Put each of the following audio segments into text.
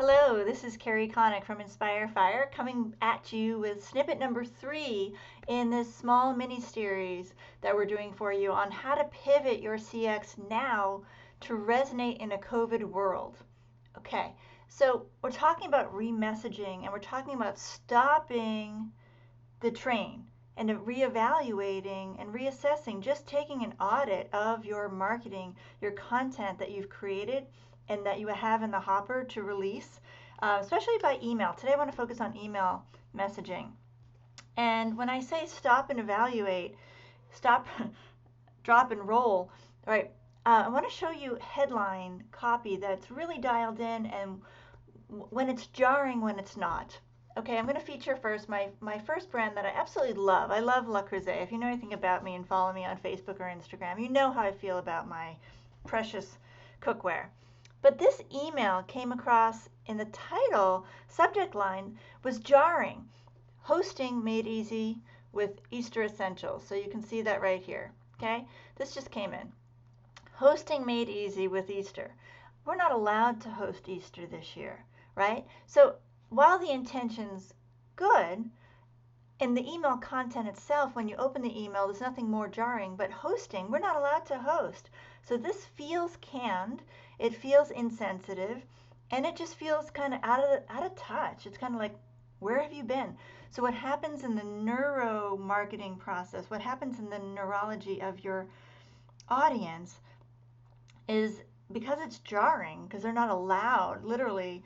Hello, this is Carrie Connick from Inspire Fire coming at you with snippet number 3 in this small mini series that we're doing for you on how to pivot your CX now to resonate in a COVID world. Okay, so we're talking about remessaging and we're talking about stopping the train and reevaluating and reassessing, just taking an audit of your marketing, your content that you've created and that you have in the hopper to release, especially by email. Today I want to focus on email messaging. And when I say stop and evaluate, stop, drop and roll, right? I want to show you headline copy that's really dialed in and when it's jarring, when it's not. Okay, I'm going to feature first my first brand that I absolutely love. I love Le Creuset. If you know anything about me and follow me on Facebook or Instagram, you know how I feel about my precious cookware. But this email came across in the title, subject line was jarring. Hosting made easy with Easter essentials. So you can see that right here. Okay, this just came in. Hosting made easy with Easter. We're not allowed to host Easter this year, right? So while the intention's good, in the email content itself, when you open the email, there's nothing more jarring, but hosting, we're not allowed to host. So this feels canned, it feels insensitive, and it just feels kind of out of touch. It's kind of like, where have you been? So what happens in the neuro-marketing process, what happens in the neurology of your audience is, because it's jarring, because they're not allowed, literally,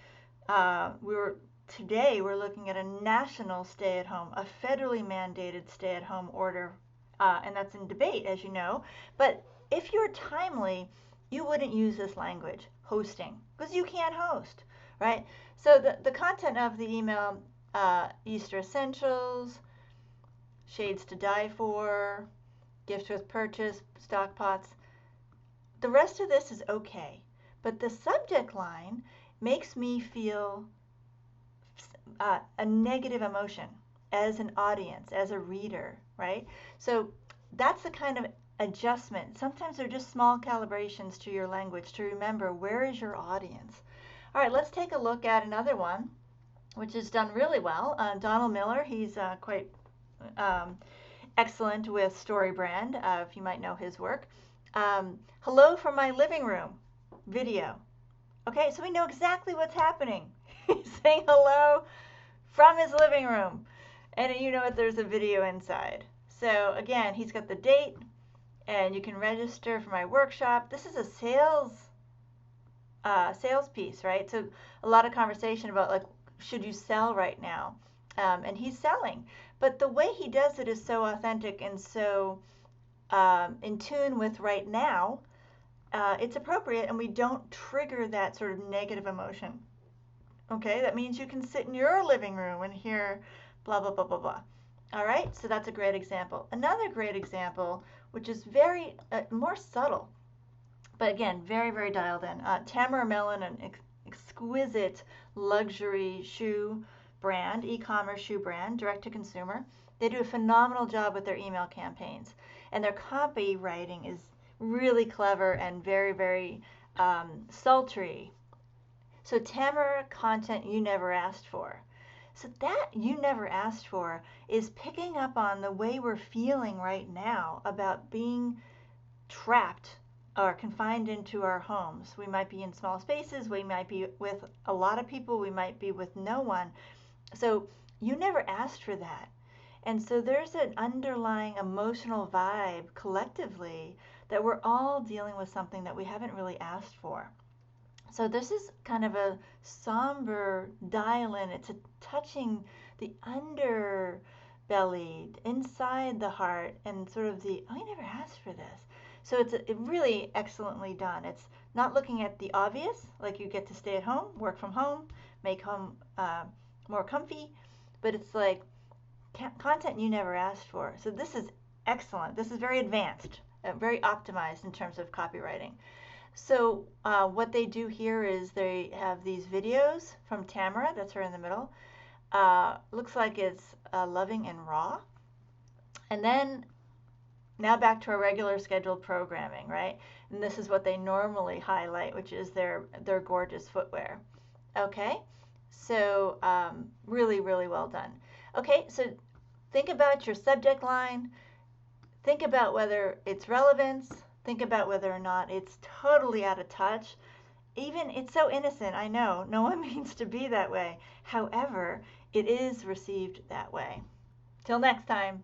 today we're looking at a national stay-at-home, a federally mandated stay-at-home order, and that's in debate, as you know. But if you're timely, you wouldn't use this language, hosting, because you can't host, right? So the content of the email, Easter essentials, shades to die for, gift with purchase, stock pots, the rest of this is okay. But the subject line makes me feel a negative emotion as an audience, as a reader, right? So that's the kind of adjustment. Sometimes they're just small calibrations to your language to remember, where is your audience? All right, let's take a look at another one, which is done really well. Donald Miller, he's quite excellent with StoryBrand, if you might know his work. Hello from my living room video. Okay, so we know exactly what's happening. He's saying hello from his living room, and you know what, there's a video inside. So again, he's got the date, and you can register for my workshop. This is a sales piece, right? So a lot of conversation about, like, should you sell right now? And he's selling, but the way he does it is so authentic and so in tune with right now. It's appropriate, and we don't trigger that sort of negative emotion. Okay, that means you can sit in your living room and hear blah, blah, blah, blah, blah. All right, so that's a great example. Another great example, which is very more subtle, but again, very, very dialed in. Tamara Mellon, an exquisite luxury shoe brand, e-commerce shoe brand, direct to consumer. They do a phenomenal job with their email campaigns, and their copywriting is really clever and very, very sultry. So Tamara, content you never asked for. So that you never asked for is picking up on the way we're feeling right now about being trapped or confined into our homes. We might be in small spaces, we might be with a lot of people, we might be with no one. So you never asked for that. And so there's an underlying emotional vibe collectively that we're all dealing with something that we haven't really asked for. So this is kind of a somber dial-in. It's touching the underbelly, inside the heart, and sort of the, oh, you never asked for this. So it's really excellently done. It's not looking at the obvious, like you get to stay at home, work from home, make home more comfy, but it's like content you never asked for. So this is excellent. This is very advanced, very optimized in terms of copywriting. So what they do here is they have these videos from Tamara, that's her in the middle. Looks like it's loving and raw. And then now back to our regular scheduled programming, right? And this is what they normally highlight, which is their gorgeous footwear. Okay, so really, really well done. Okay, so think about your subject line. Think about whether it's relevance. Think about whether or not it's totally out of touch. Even it's so innocent, I know. No one means to be that way. However, it is received that way. Till next time.